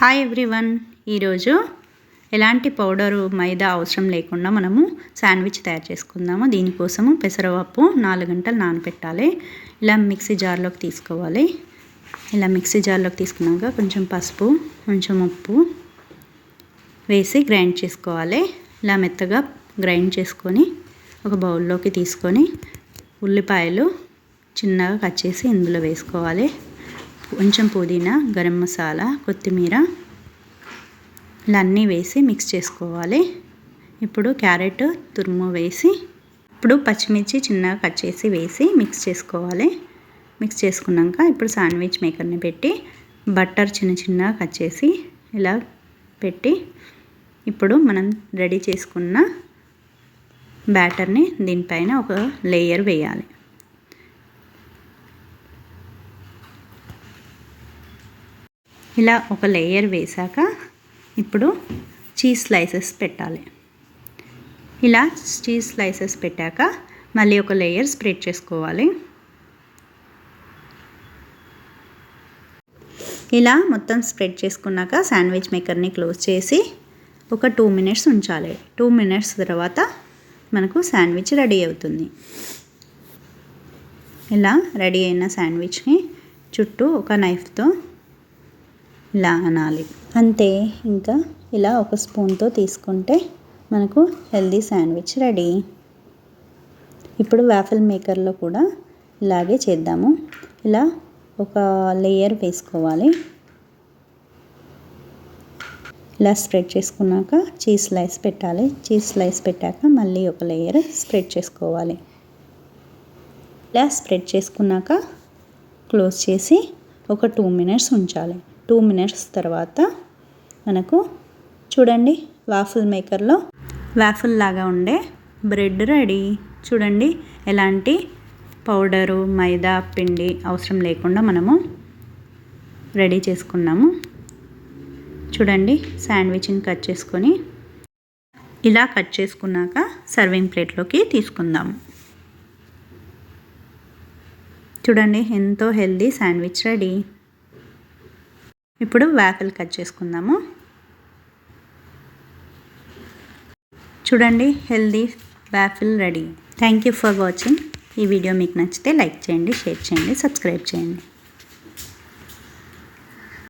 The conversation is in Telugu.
హాయ్ ఎవ్రీవన్, ఈరోజు ఎలాంటి పౌడరు మైదా అవసరం లేకుండా మనము శాండ్విచ్ తయారు చేసుకుందాము. దీనికోసము పెసరపప్పు 4 గంటలు నానబెట్టాలి. ఇలా మిక్సీ జార్లోకి తీసుకోవాలి. ఇలా మిక్సీ జార్లోకి తీసుకున్నాక కొంచెం పసుపు, కొంచెం ఉప్పు వేసి గ్రైండ్ చేసుకోవాలి. ఇలా మెత్తగా గ్రైండ్ చేసుకొని ఒక బౌల్లోకి తీసుకొని ఉల్లిపాయలు చిన్నగా కట్ చేసి ఇందులో వేసుకోవాలి. కొంచెం పుదీనా, గరం మసాలా, కొత్తిమీర ఇలా అన్నీ వేసి మిక్స్ చేసుకోవాలి. ఇప్పుడు క్యారెట్ తురుము వేసి ఇప్పుడు పచ్చిమిర్చి చిన్నగా కట్ చేసి వేసి మిక్స్ చేసుకోవాలి. మిక్స్ చేసుకున్నాక ఇప్పుడు శాండ్విచ్ మేకర్ని పెట్టి బటర్ చిన్నగా కట్ చేసి ఇలా పెట్టి ఇప్పుడు మనం రెడీ చేసుకున్న బ్యాటర్ని దీనిపైన ఒక లేయర్ వేయాలి. ఇలా ఒక లేయర్ వేసాక ఇప్పుడు చీజ్ స్లైసెస్ పెట్టాలి. ఇలా చీజ్ స్లైసెస్ పెట్టాక మళ్ళీ ఒక లేయర్ స్ప్రెడ్ చేసుకోవాలి. ఇలా మొత్తం స్ప్రెడ్ చేసుకున్నాక శాండ్విచ్ మేకర్ని క్లోజ్ చేసి ఒక 2 మినిట్స్ ఉంచాలి. 2 మినిట్స్ తర్వాత మనకు శాండ్విచ్ రెడీ అవుతుంది. ఇలా రెడీ అయిన శాండ్విచ్ని చుట్టూ ఒక నైఫ్తో ఇలా అనాలి. అంతే, ఇంకా ఇలా ఒక స్పూన్తో తీసుకుంటే మనకు హెల్దీ శాండ్విచ్ రెడీ. ఇప్పుడు వాఫిల్ మేకర్లో కూడా ఇలాగే చేద్దాము. ఇలా ఒక లేయర్ వేసుకోవాలి. ఇలా స్ప్రెడ్ చేసుకున్నాక చీజ్ స్లైస్ పెట్టాలి. చీజ్ స్లైస్ పెట్టాక మళ్ళీ ఒక లేయర్ స్ప్రెడ్ చేసుకోవాలి. ఇలా స్ప్రెడ్ చేసుకున్నాక క్లోజ్ చేసి ఒక 2 మినిట్స్ ఉంచాలి. 2 మినిట్స్ తర్వాత మనకు చూడండి వాఫిల్ మేకర్లో వాఫిల్ లాగా ఉండే బ్రెడ్ రెడీ. చూడండి, ఎలాంటి పౌడరు మైదా పిండి అవసరం లేకుండా మనము రెడీ చేసుకున్నాము. చూడండి, శాండ్విచ్ని కట్ చేసుకొని ఇలా కట్ చేసుకున్నాక సర్వింగ్ ప్లేట్లోకి తీసుకుందాము. చూడండి, ఎంతో హెల్దీ శాండ్విచ్ రెడీ. ఇప్పుడు వాఫిల్ కట్ చేసుకుందాము. చూడండి, healthy waffle ready. Thank you for watching. ఈ వీడియో మీకు నచ్చితే లైక్ చేయండి, షేర్ చేయండి, సబ్స్క్రైబ్ చేయండి.